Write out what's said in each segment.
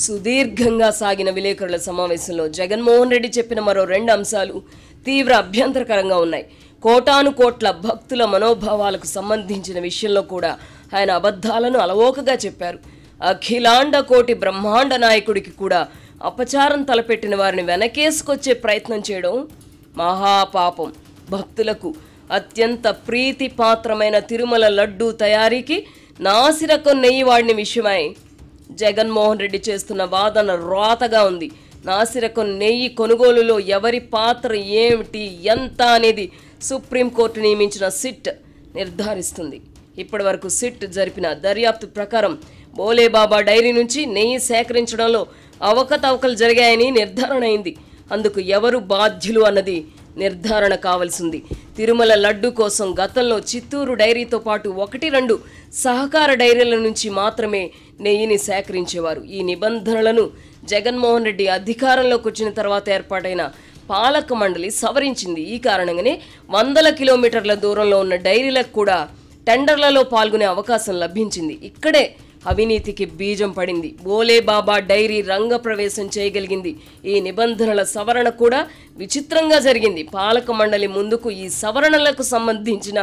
సుదీర్ఘంగా సాగిన విలేకరుల సమావేశంలో జగన్మోహన్ రెడ్డి చెప్పిన మరో 2 అంశాలు తీవ్ర అభ్యంతరకరంగా ఉన్నాయి. కోటాను కోట్ల భక్తుల మనోభావాలకు సంబంధించిన విషయంలో కూడా ఆయన అబద్ధాలను అలవోకగా చెప్పారు. అఖిలాండ కోటి బ్రహ్మాండ నాయకుడికి కూడా అపచారం తలపెట్టిన వారిని వెనకేసుకొచ్చే ప్రయత్నం చేయడం మహాపాపం. భక్తులకు అత్యంత ప్రీతిపాత్రమైన తిరుమల లడ్డూ తయారీకి నాసిరకం నెయ్యి వాడిన విషయమై జగన్మోహన్ రెడ్డి చేస్తున్న వాదన రాతగా ఉంది. నాసిరకం నెయ్యి కొనుగోలులో ఎవరి పాత్ర ఏమిటి, ఎంత అనేది సుప్రీంకోర్టు నియమించిన సిట్ నిర్ధారిస్తుంది. ఇప్పటి వరకు సిట్ జరిపిన దర్యాప్తు ప్రకారం బోలేబాబా డైరీ నుంచి నెయ్యి సేకరించడంలో అవకతవకలు జరిగాయని నిర్ధారణ అయింది. అందుకు ఎవరు బాధ్యులు అన్నది నిర్ధారణ కావాల్సింది. తిరుమల లడ్డు కోసం గతంలో చిత్తూరు డైరీతో పాటు 1-2 సహకార డైరీల నుంచి మాత్రమే నెయ్యిని సేకరించేవారు. ఈ నిబంధనలను జగన్మోహన్ రెడ్డి అధికారంలోకి వచ్చిన తర్వాత ఏర్పాటైన పాలక మండలి సవరించింది. ఈ కారణంగానే 100 కిలోమీటర్ల దూరంలో ఉన్న డైరీలకు కూడా టెండర్లలో పాల్గొనే అవకాశం లభించింది. ఇక్కడే అవినీతికి బీజం పడింది. బోలేబాబా డైరీ రంగప్రవేశం చేయగలిగింది. ఈ నిబంధనల సవరణ కూడా విచిత్రంగా జరిగింది. పాలక మండలి ముందుకు ఈ సవరణలకు సంబంధించిన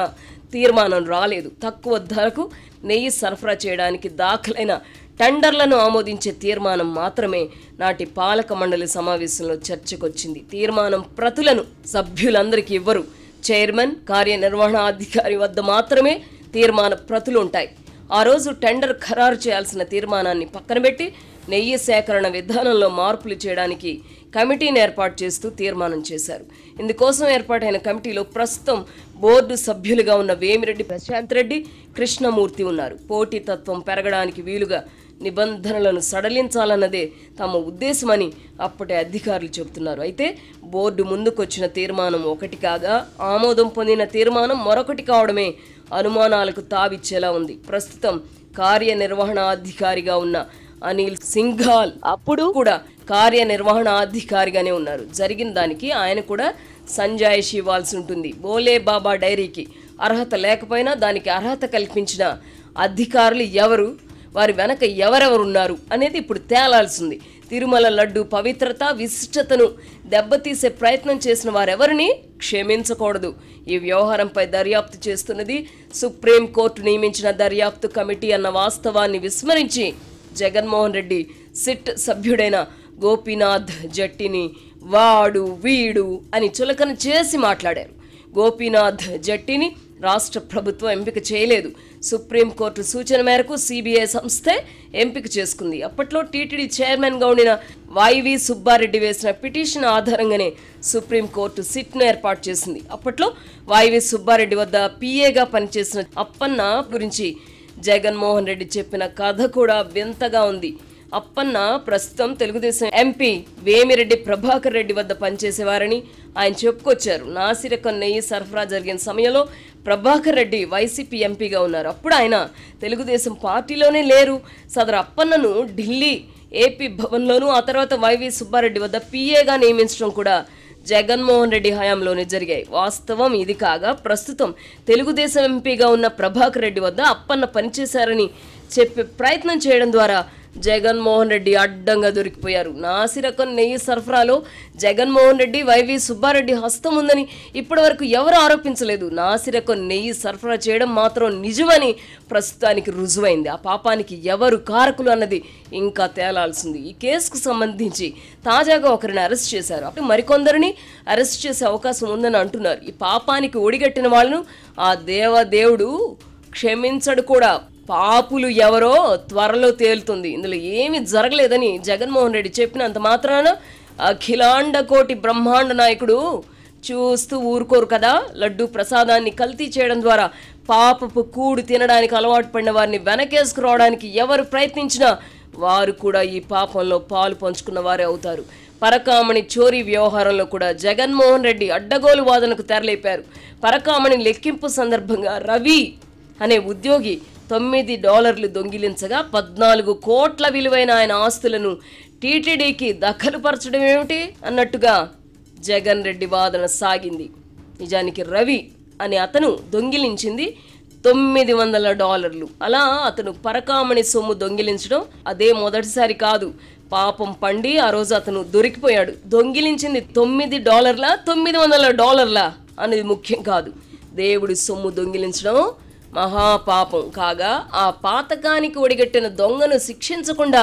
తీర్మానం రాలేదు. తక్కువ ధరకు నెయ్యి సరఫరా చేయడానికి దాఖలైన టెండర్లను ఆమోదించే తీర్మానం మాత్రమే నాటి పాలక మండలి సమావేశంలో చర్చకొచ్చింది. తీర్మానం ప్రతులను సభ్యులందరికీ ఇవ్వరు. చైర్మన్, కార్యనిర్వహణాధికారి వద్ద మాత్రమే తీర్మాన ప్రతులు ఉంటాయి. ఆ రోజు టెండర్ ఖరారు చేయాల్సిన తీర్మానాన్ని పక్కనబెట్టి నెయ్యి సేకరణ విధానంలో మార్పులు చేయడానికి కమిటీని ఏర్పాటు చేస్తూ తీర్మానం చేశారు. ఇందుకోసం ఏర్పాటైన కమిటీలో ప్రస్తుతం బోర్డు సభ్యులుగా ఉన్న వేమిరెడ్డి ప్రశాంత్ రెడ్డి, కృష్ణమూర్తి ఉన్నారు. పోటీతత్వం పెరగడానికి వీలుగా నిబంధనలను సడలించాలన్నదే తమ ఉద్దేశమని అప్పటి అధికారులు చెబుతున్నారు. అయితే బోర్డు ముందుకొచ్చిన తీర్మానం ఒకటి కాగా ఆమోదం పొందిన తీర్మానం మరొకటి కావడమే అనుమానాలకు తావిచ్చేలా ఉంది. ప్రస్తుతం కార్యనిర్వహణాధికారిగా ఉన్న అనిల్ సింఘాల్ అప్పుడు కూడా కార్యనిర్వహణాధికారిగానే ఉన్నారు. జరిగిన దానికి ఆయన కూడా సంజాయిషి ఇవ్వాల్సి ఉంటుంది. బోలేబాబా డైరీకి అర్హత లేకపోయినా దానికి అర్హత కల్పించిన అధికారులు ఎవరు, వారి వెనక ఎవరెవరున్నారు అనేది ఇప్పుడు తేలాల్సింది. తిరుమల లడ్డు పవిత్రత, విశిష్టతను దెబ్బతీసే ప్రయత్నం చేసిన వారెవరిని క్షమించకూడదు. ఈ వ్యవహారంపై దర్యాప్తు చేస్తున్నది సుప్రీంకోర్టు నియమించిన దర్యాప్తు కమిటీ అన్న వాస్తవాన్ని విస్మరించి జగన్మోహన్ రెడ్డి సిట్ సభ్యుడైన గోపీనాథ్ జట్టిని వాడు వీడు అని చులకన చేసి మాట్లాడారు. గోపీనాథ్ జట్టిని రాష్ట్ర ప్రభుత్వం ఎంపిక చేయలేదు. సుప్రీంకోర్టు సూచన మేరకు సిబిఐ సంస్థే ఎంపిక చేసుకుంది. అప్పట్లో టీటీడీ చైర్మన్గా ఉండిన వైవి సుబ్బారెడ్డి వేసిన పిటిషన్ ఆధారంగానే సుప్రీంకోర్టు సిట్ను ఏర్పాటు చేసింది. అప్పట్లో వైవి సుబ్బారెడ్డి వద్ద పిఏగా పనిచేసిన అప్పన్న గురించి జగన్మోహన్ రెడ్డి చెప్పిన కథ కూడా వింతగా ఉంది. అప్పన్న ప్రస్తుతం తెలుగుదేశం ఎంపీ వేమిరెడ్డి ప్రభాకర్ రెడ్డి వద్ద పనిచేసేవారని ఆయన చెప్పుకొచ్చారు. నాసిరకం నెయ్యి సరఫరా జరిగిన సమయంలో ప్రభాకర్ రెడ్డి వైసీపీ ఎంపీగా ఉన్నారు. అప్పుడు ఆయన తెలుగుదేశం పార్టీలోనే లేరు. సదరు అప్పన్నను ఢిల్లీ ఏపీ భవన్లోనూ, ఆ తర్వాత వైవి సుబ్బారెడ్డి వద్ద పిఏగా నియమించడం కూడా జగన్మోహన్ రెడ్డి హయాంలోనే జరిగాయి. వాస్తవం ఇది కాగా ప్రస్తుతం తెలుగుదేశం ఎంపీగా ఉన్న ప్రభాకర్ రెడ్డి వద్ద అప్పన్న పనిచేశారని చెప్పే ప్రయత్నం చేయడం ద్వారా జగన్మోహన్ రెడ్డి అడ్డంగా దొరికిపోయారు. నాసిరకం నెయ్యి సరఫరాలో జగన్మోహన్ రెడ్డి, వైవి సుబ్బారెడ్డి హస్తం ఉందని ఇప్పటి వరకు ఎవరు ఆరోపించలేదు. నాసిరకం నెయ్యి సరఫరా చేయడం మాత్రం నిజమని ప్రస్తుతానికి రుజువైంది. ఆ పాపానికి ఎవరు కారకులు అన్నది ఇంకా తేలాల్సింది. ఈ కేసుకు సంబంధించి తాజాగా ఒకరిని అరెస్ట్ చేశారు. అప్పుడు మరికొందరిని అరెస్ట్ చేసే అవకాశం ఉందని అంటున్నారు. ఈ పాపానికి ఒడిగట్టిన వాళ్ళను ఆ దేవదేవుడు క్షమించడు కూడా. పాపులు ఎవరో త్వరలో తేలుతుంది. ఇందులో ఏమీ జరగలేదని జగన్మోహన్ రెడ్డి చెప్పినంత మాత్రాన అఖిలాండ కోటి బ్రహ్మాండ నాయకుడు చూస్తూ ఊరుకోరు కదా. లడ్డు ప్రసాదాన్ని కల్తీ చేయడం ద్వారా పాపపు కూడు తినడానికి అలవాటు పడిన వారిని వెనకేసుకురావడానికి ఎవరు ప్రయత్నించినా వారు కూడా ఈ పాపంలో పాలు పంచుకున్న వారే అవుతారు. పరకామణి చోరీ వ్యవహారంలో కూడా జగన్మోహన్ రెడ్డి అడ్డగోలు వాదనకు తెరలేపారు. పరకామణి లెక్కింపు సందర్భంగా రవి అనే ఉద్యోగి $9 దొంగిలించగా 14 కోట్ల విలువైన ఆయన ఆస్తులను టీటీడీకి దఖలుపరచడం ఏమిటి అన్నట్టుగా జగన్ రెడ్డి వాదన సాగింది. నిజానికి రవి అనే అతను దొంగిలించింది $900. అలా అతను పరకామణి సొమ్ము దొంగిలించడం అదే మొదటిసారి కాదు. పాపం పండి ఆ రోజు అతను దొరికిపోయాడు. దొంగిలించింది $9 $900 అనేది ముఖ్యం కాదు. దేవుడి సొమ్ము దొంగిలించడం మహాపాపం కాగా, ఆ పాతకానికి ఒడిగట్టిన దొంగను శిక్షించకుండా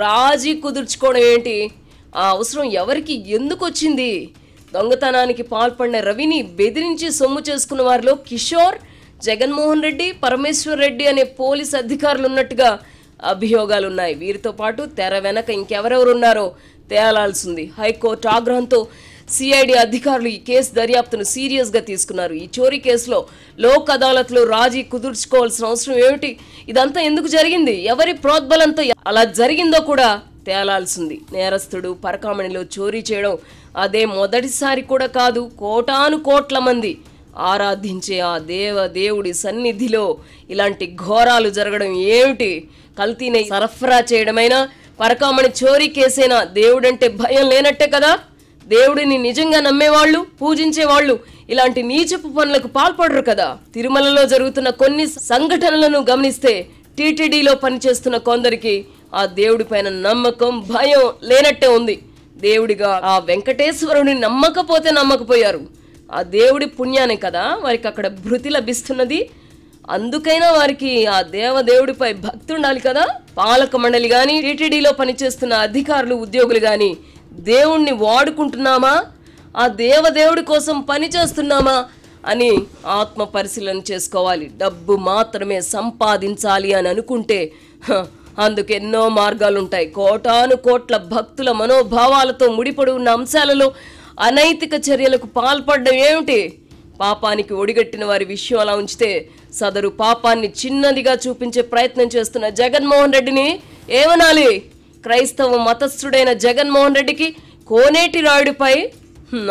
రాజీ కుదుర్చుకోవడం ఏంటి? ఆ అవసరం ఎవరికి ఎందుకు వచ్చింది? దొంగతనానికి పాల్పడిన రవిని బెదిరించి సొమ్ము చేసుకున్న వారిలో కిషోర్, జగన్మోహన్ రెడ్డి, పరమేశ్వర్ రెడ్డి అనే పోలీస్ అధికారులు ఉన్నట్టుగా అభియోగాలున్నాయి. వీరితో పాటు తెర వెనక ఇంకెవరెవరున్నారో తేలాల్సింది. హైకోర్టు ఆగ్రహంతో సిఐడి అధికారులు ఈ కేసు దర్యాప్తును సీరియస్గా తీసుకున్నారు. ఈ చోరీ కేసులో లోక్ అదాలత్లో రాజీ కుదుర్చుకోవాల్సిన అవసరం ఏమిటి? ఇదంతా ఎందుకు జరిగింది? ఎవరి ప్రోద్బలంతో అలా జరిగిందో కూడా తేలాల్సింది. నేరస్తుడు పరకామణిలో చోరీ చేయడం అదే మొదటిసారి కూడా కాదు. కోటాను కోట్ల మంది ఆరాధించే ఆ దేవుడి సన్నిధిలో ఇలాంటి ఘోరాలు జరగడం ఏమిటి? కల్తీని సరఫరా చేయడమైనా, పరకామణి చోరీ కేసైనా దేవుడంటే భయం లేనట్టే కదా. దేవుడిని నిజంగా నమ్మేవాళ్ళు, పూజించేవాళ్ళు ఇలాంటి నీచపు పనులకు పాల్పడరు కదా. తిరుమలలో జరుగుతున్న కొన్ని సంఘటనలను గమనిస్తే టీటీడీలో పనిచేస్తున్న కొందరికి ఆ దేవుడి పైన నమ్మకం, భయం లేనట్టే ఉంది. దేవుడిగా ఆ వెంకటేశ్వరుని నమ్మకపోతే నమ్మకపోయారు. ఆ దేవుడి పుణ్యానే కదా వారికి అక్కడ భృతి లభిస్తున్నది. అందుకైనా వారికి ఆ దేవుడిపై భక్తి ఉండాలి కదా. పాలక మండలి కానీ, టీటీడీలో పనిచేస్తున్న అధికారులు, ఉద్యోగులు కానీ దేవుణ్ణి వాడుకుంటున్నామా, ఆ దేవుడి కోసం పని చేస్తున్నామా అని ఆత్మ పరిశీలన చేసుకోవాలి. డబ్బు మాత్రమే సంపాదించాలి అని అనుకుంటే అందుకు ఎన్నో మార్గాలు ఉంటాయి. కోటాను కోట్ల భక్తుల మనోభావాలతో ముడిపడి ఉన్న అంశాలలో అనైతిక చర్యలకు పాల్పడడం ఏమిటి? పాపానికి ఒడిగట్టిన వారి విషయం అలా ఉంచితే, సదరు పాపాన్ని చిన్నదిగా చూపించే ప్రయత్నం చేస్తున్న జగన్మోహన్ రెడ్డిని ఏమనాలి? క్రైస్తవ మతస్థుడైన జగన్మోహన్ రెడ్డికి కోనేటి రాయుడిపై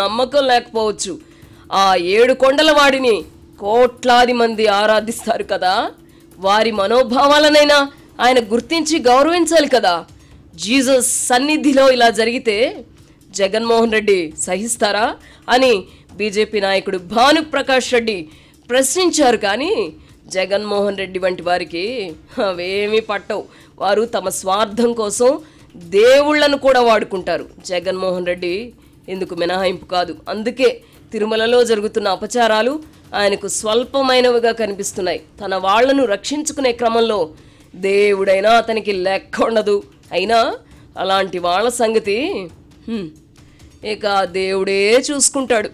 నమ్మకం లేకపోవచ్చు. ఆ 7 కొండల వాడిని కోట్లాది మంది ఆరాధిస్తారు కదా. వారి మనోభావాలనైనా ఆయన గుర్తించి గౌరవించాలి కదా. జీసస్ సన్నిధిలో ఇలా జరిగితే జగన్మోహన్ రెడ్డి సహిస్తారా అని బీజేపీ నాయకుడు భానుప్రకాష్ రెడ్డి ప్రశ్నించారు. కానీ జగన్మోహన్ రెడ్డి వంటి వారికి అవేమీ పట్టవు. వారు తమ స్వార్థం కోసం దేవుళ్లను కూడా వాడుకుంటారు. జగన్మోహన్ రెడ్డి ఎందుకు మినహాయింపు కాదు. అందుకే తిరుమలలో జరుగుతున్న అపచారాలు ఆయనకు స్వల్పమైనవిగా కనిపిస్తున్నాయి. తన వాళ్లను రక్షించుకునే క్రమంలో దేవుడైనా అతనికి లెక్క ఉండదు. అయినా అలాంటి వాళ్ళ సంగతి ఇక దేవుడే చూసుకుంటాడు.